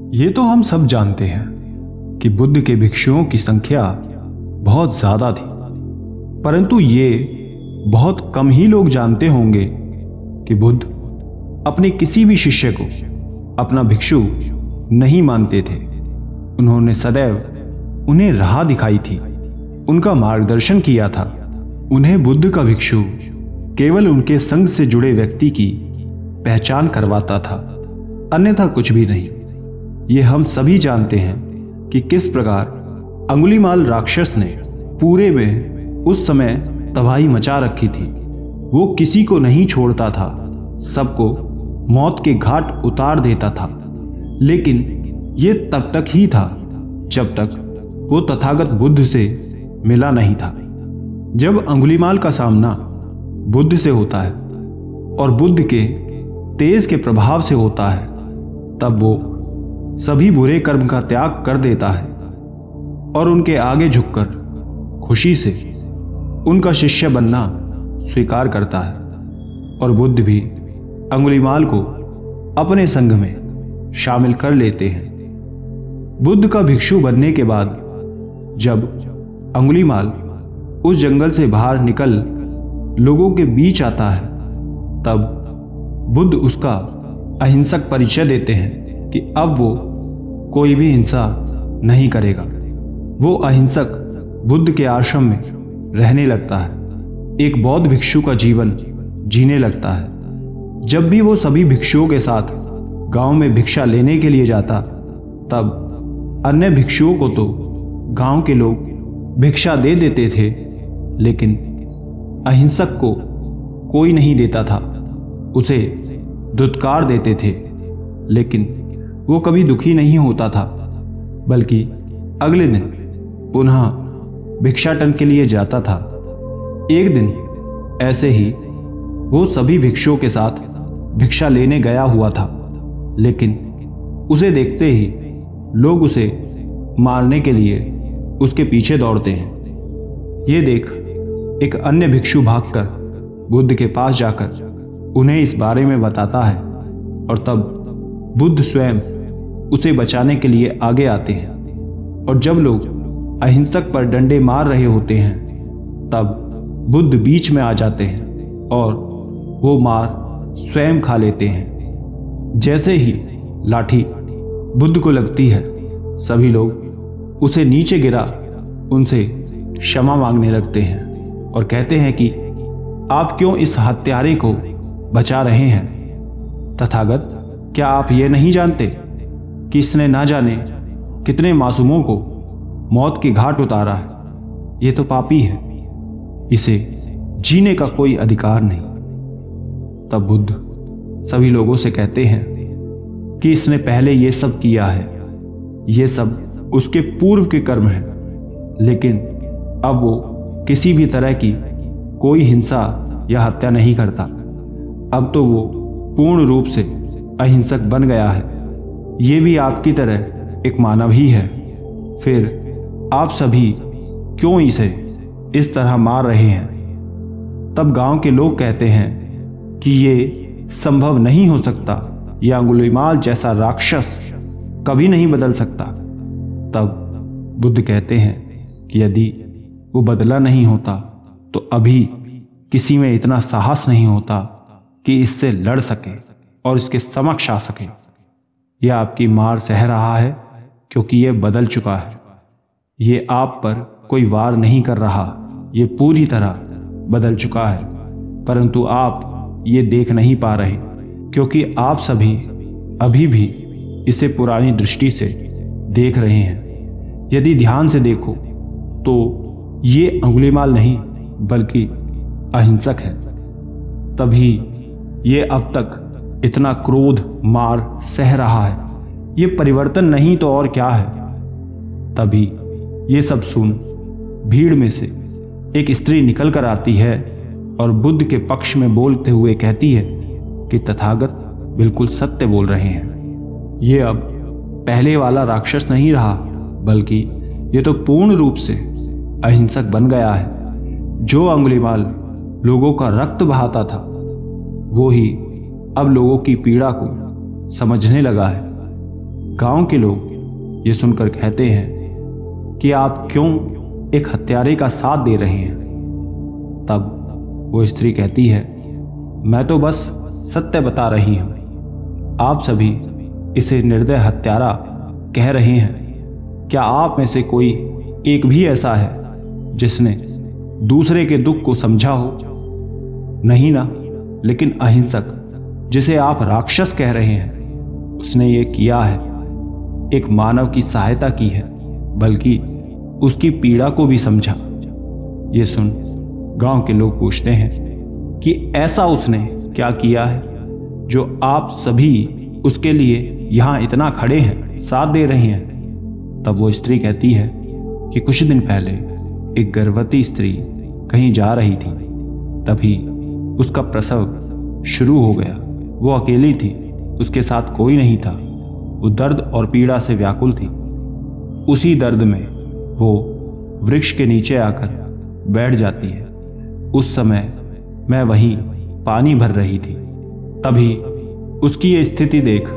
ये तो हम सब जानते हैं कि बुद्ध के भिक्षुओं की संख्या बहुत ज्यादा थी, परंतु ये बहुत कम ही लोग जानते होंगे कि बुद्ध अपने किसी भी शिष्य को अपना भिक्षु नहीं मानते थे। उन्होंने सदैव उन्हें राह दिखाई थी, उनका मार्गदर्शन किया था। उन्हें बुद्ध का भिक्षु केवल उनके संग से जुड़े व्यक्ति की पहचान करवाता था, अन्यथा कुछ भी नहीं। ये हम सभी जानते हैं कि किस प्रकार अंगुलीमाल राक्षस ने पूरे में उस समय तबाही मचा रखी थी। वो किसी को नहीं छोड़ता था, सबको मौत के घाट उतार देता था। लेकिन ये तब तक ही था जब तक वो तथागत बुद्ध से मिला नहीं था। जब अंगुलीमाल का सामना बुद्ध से होता है और बुद्ध के तेज के प्रभाव से होता है, तब वो सभी बुरे कर्म का त्याग कर देता है और उनके आगे झुककर खुशी से उनका शिष्य बनना स्वीकार करता है। और बुद्ध भी अंगुलीमाल को अपने संग में शामिल कर लेते हैं। बुद्ध का भिक्षु बनने के बाद जब अंगुलीमाल उस जंगल से बाहर निकल लोगों के बीच आता है, तब बुद्ध उसका अहिंसक परिचय देते हैं कि अब वो कोई भी हिंसा नहीं करेगा। वो अहिंसक बुद्ध के आश्रम में रहने लगता है, एक बौद्ध भिक्षु का जीवन जीने लगता है। जब भी वो सभी भिक्षुओं के साथ गांव में भिक्षा लेने के लिए जाता, तब अन्य भिक्षुओं को तो गांव के लोग भिक्षा दे देते थे, लेकिन अहिंसक को कोई नहीं देता था। उसे दुत्कार देते थे, लेकिन वो कभी दुखी नहीं होता था, बल्कि अगले दिन पुनः भिक्षाटन के लिए जाता था। एक दिन ऐसे ही वो सभी भिक्षुओं के साथ भिक्षा लेने गया हुआ था, लेकिन उसे देखते ही लोग उसे मारने के लिए उसके पीछे दौड़ते हैं। ये देख एक अन्य भिक्षु भागकर बुद्ध के पास जाकर उन्हें इस बारे में बताता है, और तब बुद्ध स्वयं उसे बचाने के लिए आगे आते हैं। और जब लोग अहिंसक पर डंडे मार रहे होते हैं, तब बुद्ध बीच में आ जाते हैं और वो मार स्वयं खा लेते हैं। जैसे ही लाठी बुद्ध को लगती है, सभी लोग उसे नीचे गिरा उनसे क्षमा मांगने लगते हैं और कहते हैं कि आप क्यों इस हत्यारे को बचा रहे हैं? तथागत, क्या आप ये नहीं जानते कि इसने ना जाने कितने मासूमों को मौत के घाट उतारा है? ये तो पापी है, इसे जीने का कोई अधिकार नहीं। तब बुद्ध सभी लोगों से कहते हैं कि इसने पहले ये सब किया है, ये सब उसके पूर्व के कर्म हैं, लेकिन अब वो किसी भी तरह की कोई हिंसा या हत्या नहीं करता। अब तो वो पूर्ण रूप से अहिंसक बन गया है। ये भी आपकी तरह एक मानव ही है, फिर आप सभी क्यों इसे इस तरह मार रहे हैं? तब गांव के लोग कहते हैं कि ये संभव नहीं हो सकता, यह अंगुलीमाल जैसा राक्षस कभी नहीं बदल सकता। तब बुद्ध कहते हैं कि यदि वो बदला नहीं होता तो अभी किसी में इतना साहस नहीं होता कि इससे लड़ सके और इसके समक्ष आ सके। यह आपकी मार सह रहा है क्योंकि यह बदल चुका है। ये आप पर कोई वार नहीं कर रहा, ये पूरी तरह बदल चुका है, परंतु आप ये देख नहीं पा रहे क्योंकि आप सभी अभी भी इसे पुरानी दृष्टि से देख रहे हैं। यदि ध्यान से देखो तो ये अंगुलीमाल नहीं बल्कि अहिंसक है, तभी ये अब तक इतना क्रोध मार सह रहा है। ये परिवर्तन नहीं तो और क्या है? तभी ये सब सुन भीड़ में से एक स्त्री निकल कर आती है और बुद्ध के पक्ष में बोलते हुए कहती है कि तथागत बिल्कुल सत्य बोल रहे हैं। ये अब पहले वाला राक्षस नहीं रहा, बल्कि ये तो पूर्ण रूप से अहिंसक बन गया है। जो अंगुलीमाल लोगों का रक्त बहाता था, वो ही अब लोगों की पीड़ा को समझने लगा है। गांव के लोग ये सुनकर कहते हैं कि आप क्यों एक हत्यारे का साथ दे रहे हैं। तब वो स्त्री कहती है, मैं तो बस सत्य बता रही हूं। आप सभी इसे निर्दय हत्यारा कह रहे हैं। क्या आप में से कोई एक भी ऐसा है जिसने दूसरे के दुख को समझा हो? नहीं ना। लेकिन अहिंसक, जिसे आप राक्षस कह रहे हैं, उसने ये किया है, एक मानव की सहायता की है, बल्कि उसकी पीड़ा को भी समझा। ये सुन गांव के लोग पूछते हैं कि ऐसा उसने क्या किया है जो आप सभी उसके लिए यहां इतना खड़े हैं, साथ दे रहे हैं। तब वो स्त्री कहती है कि कुछ दिन पहले एक गर्भवती स्त्री कहीं जा रही थी, तभी उसका प्रसव शुरू हो गया। वो अकेली थी, उसके साथ कोई नहीं था। वो दर्द और पीड़ा से व्याकुल थी। उसी दर्द में वो वृक्ष के नीचे आकर बैठ जाती है। उस समय मैं वहीं पानी भर रही थी। तभी उसकी ये स्थिति देख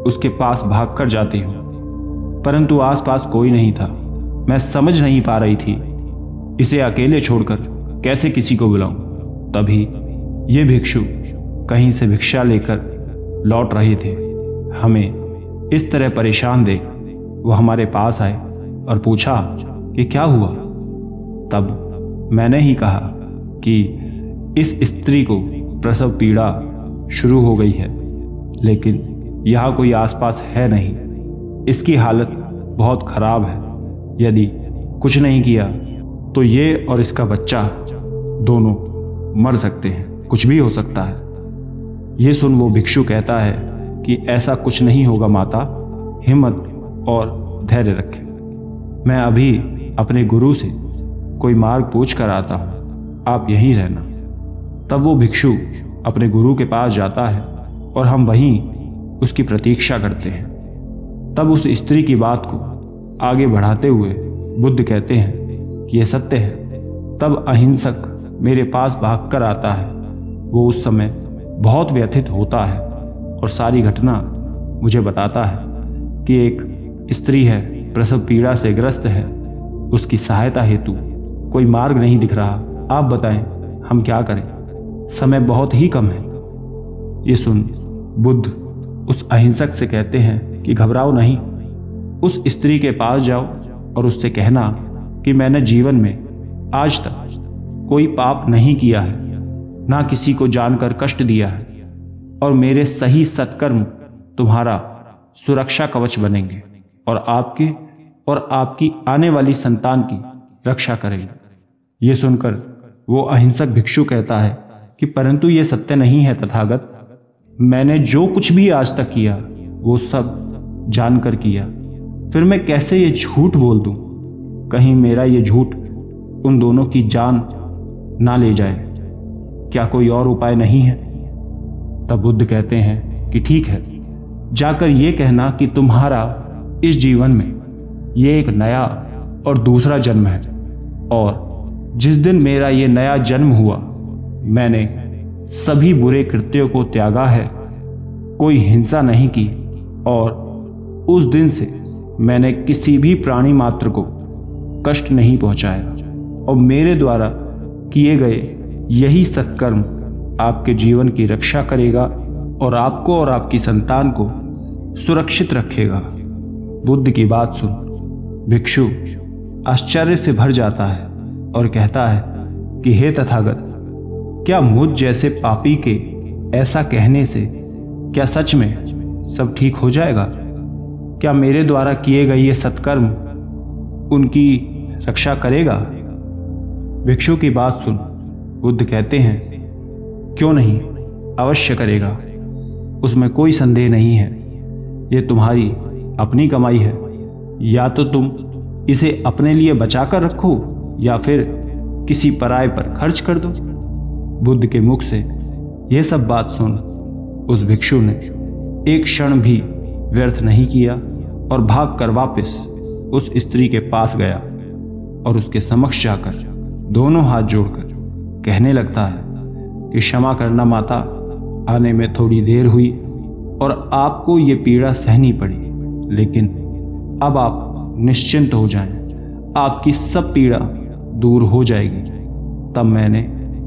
उसके पास भागकर जाती हूँ, परंतु आसपास कोई नहीं था। मैं समझ नहीं पा रही थी इसे अकेले छोड़कर कैसे किसी को बुलाऊं। तभी ये भिक्षु कहीं से भिक्षा लेकर लौट रहे थे। हमें इस तरह परेशान देख वो हमारे पास आए और पूछा कि क्या हुआ। तब मैंने ही कहा कि इस स्त्री को प्रसव पीड़ा शुरू हो गई है, लेकिन यहाँ कोई आसपास है नहीं। इसकी हालत बहुत खराब है। यदि कुछ नहीं किया तो ये और इसका बच्चा दोनों मर सकते हैं, कुछ भी हो सकता है। ये सुन वो भिक्षु कहता है कि ऐसा कुछ नहीं होगा माता, हिम्मत और धैर्य रखें। मैं अभी अपने गुरु से कोई मार्ग पूछ कर आता हूँ, आप यहीं रहना। तब वो भिक्षु अपने गुरु के पास जाता है और हम वहीं उसकी प्रतीक्षा करते हैं। तब उस स्त्री की बात को आगे बढ़ाते हुए बुद्ध कहते हैं कि यह सत्य है। तब अहिंसक मेरे पास भागकर आता है। वो उस समय बहुत व्यथित होता है और सारी घटना मुझे बताता है कि एक स्त्री है, प्रसव पीड़ा से ग्रस्त है, उसकी सहायता हेतु कोई मार्ग नहीं दिख रहा। आप बताएं हम क्या करें, समय बहुत ही कम है। ये सुन बुद्ध उस अहिंसक से कहते हैं कि घबराओ नहीं, उस स्त्री के पास जाओ और उससे कहना कि मैंने जीवन में आज तक कोई पाप नहीं किया है, ना किसी को जानकर कष्ट दिया है, और मेरे सही सत्कर्म तुम्हारा सुरक्षा कवच बनेंगे और आपकी आने वाली संतान की रक्षा करेंगे। ये सुनकर वो अहिंसक भिक्षु कहता है कि परंतु ये सत्य नहीं है तथागत। मैंने जो कुछ भी आज तक किया वो सब जानकर किया, फिर मैं कैसे ये झूठ बोल दूं? कहीं मेरा ये झूठ उन दोनों की जान ना ले जाए। क्या कोई और उपाय नहीं है? तब बुद्ध कहते हैं कि ठीक है, जाकर ये कहना कि तुम्हारा इस जीवन में ये एक नया और दूसरा जन्म है, और जिस दिन मेरा ये नया जन्म हुआ मैंने सभी बुरे कृत्यों को त्यागा है, कोई हिंसा नहीं की, और उस दिन से मैंने किसी भी प्राणी मात्र को कष्ट नहीं पहुंचाया, और मेरे द्वारा किए गए यही सत्कर्म आपके जीवन की रक्षा करेगा और आपको और आपकी संतान को सुरक्षित रखेगा। बुद्ध की बात सुन भिक्षु आश्चर्य से भर जाता है और कहता है कि हे तथागत, क्या मुझ जैसे पापी के ऐसा कहने से क्या सच में सब ठीक हो जाएगा? क्या मेरे द्वारा किए गए ये सत्कर्म उनकी रक्षा करेगा? भिक्षु की बात सुन बुद्ध कहते हैं क्यों नहीं, अवश्य करेगा, उसमें कोई संदेह नहीं है। ये तुम्हारी अपनी कमाई है, या तो तुम इसे अपने लिए बचाकर रखो या फिर किसी पराये पर खर्च कर दो। बुद्ध के मुख से यह सब बात सुन उस भिक्षु ने एक क्षण भी व्यर्थ नहीं किया और भागकर वापस उस स्त्री के पास गया और उसके समक्ष जाकर दोनों हाथ जोड़कर कहने लगता है कि क्षमा करना माता, आने में थोड़ी देर हुई और आपको ये पीड़ा सहनी पड़ी, लेकिन अब आप निश्चिंत हो जाएं, आपकी सब पीड़ा दूर हो जाएगी। तब मैंने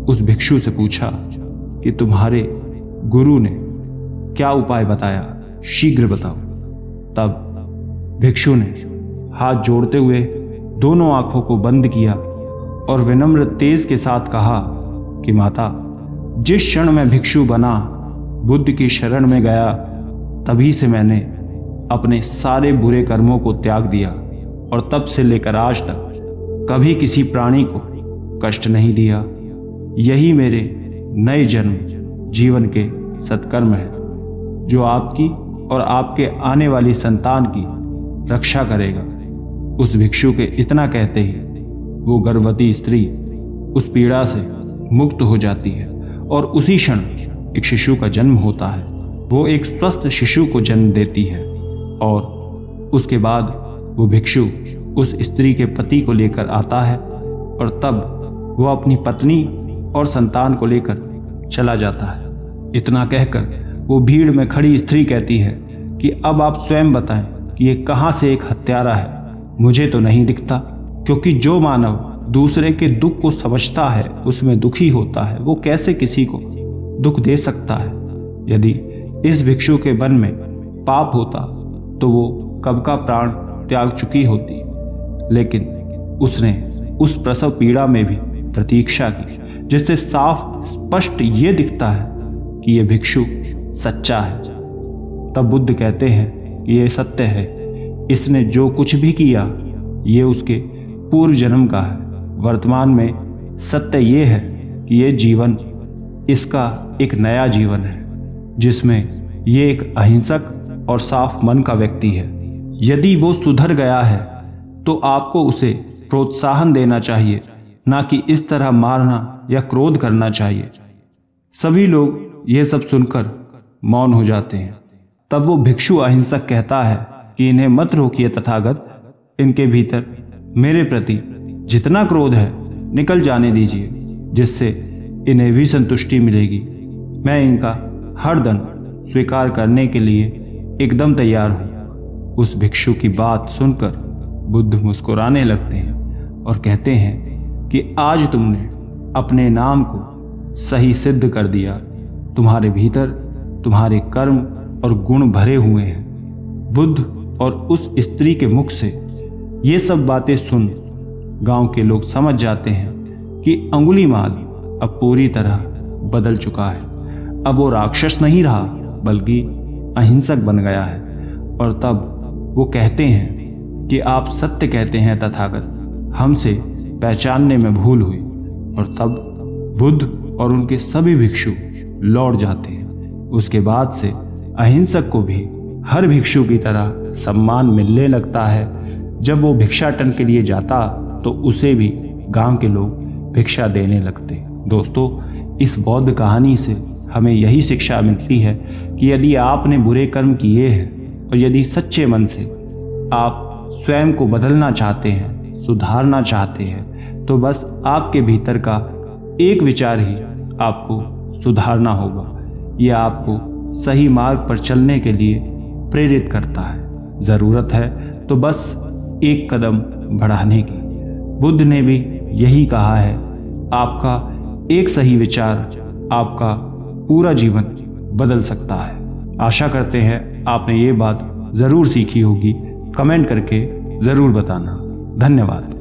उस भिक्षु से पूछा कि तुम्हारे गुरु ने क्या उपाय बताया, शीघ्र बताओ। तब भिक्षु ने हाथ जोड़ते हुए दोनों आंखों को बंद किया और विनम्र तेज के साथ कहा कि माता, जिस क्षण मैं भिक्षु बना, बुद्ध की शरण में गया, तभी से मैंने अपने सारे बुरे कर्मों को त्याग दिया और तब से लेकर आज तक कभी किसी प्राणी को कष्ट नहीं दिया। यही मेरे नए जन्म जीवन के सत्कर्म है जो आपकी और आपके आने वाली संतान की रक्षा करेगा। उस भिक्षु के इतना कहते ही वो गर्भवती स्त्री उस पीड़ा से मुक्त हो जाती है और उसी क्षण एक शिशु का जन्म होता है। वो एक स्वस्थ शिशु को जन्म देती है और उसके बाद वो भिक्षु उस स्त्री के पति को लेकर आता है और तब वो अपनी पत्नी और संतान को लेकर चला जाता है। इतना कहकर वो भीड़ में खड़ी स्त्री कहती है कि अब आप स्वयं बताएं कि ये कहाँ से एक हत्यारा है, मुझे तो नहीं दिखता। क्योंकि जो मानव दूसरे के दुख को समझता है, उसमें दुखी होता है, वो कैसे किसी को दुख दे सकता है। यदि इस भिक्षु के मन में पाप होता तो वो कब का प्राण त्याग चुकी होती, लेकिन उसने उस प्रसव पीड़ा में भी प्रतीक्षा की, जिससे साफ स्पष्ट ये दिखता है कि ये भिक्षु सच्चा है। तब बुद्ध कहते हैं कि ये सत्य है, इसने जो कुछ भी किया ये उसके पूर्व जन्म का है। वर्तमान में सत्य ये है कि ये जीवन इसका एक नया जीवन है जिसमें ये एक अहिंसक और साफ मन का व्यक्ति है। यदि वो सुधर गया है तो आपको उसे प्रोत्साहन देना चाहिए, ना कि इस तरह मारना या क्रोध करना चाहिए। सभी लोग ये सब सुनकर मौन हो जाते हैं। तब वो भिक्षु अहिंसक कहता है कि इन्हें मत रोकिए तथागत, इनके भीतर मेरे प्रति जितना क्रोध है निकल जाने दीजिए, जिससे इन्हें भी संतुष्टि मिलेगी। मैं इनका हर दंड स्वीकार करने के लिए एकदम तैयार हूँ। उस भिक्षु की बात सुनकर बुद्ध मुस्कुराने लगते हैं और कहते हैं कि आज तुमने अपने नाम को सही सिद्ध कर दिया। तुम्हारे भीतर तुम्हारे कर्म और गुण भरे हुए हैं। बुद्ध और उस स्त्री के मुख से ये सब बातें सुन गांव के लोग समझ जाते हैं कि अंगुलीमाल अब पूरी तरह बदल चुका है। अब वो राक्षस नहीं रहा बल्कि अहिंसक बन गया है। और तब वो कहते हैं कि आप सत्य कहते हैं तथागत, हमसे पहचानने में भूल हुई। और तब बुद्ध और उनके सभी भिक्षु लौट जाते हैं। उसके बाद से अहिंसक को भी हर भिक्षु की तरह सम्मान मिलने लगता है। जब वो भिक्षाटन के लिए जाता तो उसे भी गांव के लोग भिक्षा देने लगते। दोस्तों, इस बौद्ध कहानी से हमें यही शिक्षा मिलती है कि यदि आपने बुरे कर्म किए हैं और यदि सच्चे मन से आप स्वयं को बदलना चाहते हैं, सुधारना चाहते हैं, तो बस आपके भीतर का एक विचार ही आपको सुधारना होगा। यह आपको सही मार्ग पर चलने के लिए प्रेरित करता है। ज़रूरत है तो बस एक कदम बढ़ाने की। बुद्ध ने भी यही कहा है, आपका एक सही विचार आपका पूरा जीवन बदल सकता है। आशा करते हैं आपने ये बात ज़रूर सीखी होगी। कमेंट करके ज़रूर बताना। धन्यवाद।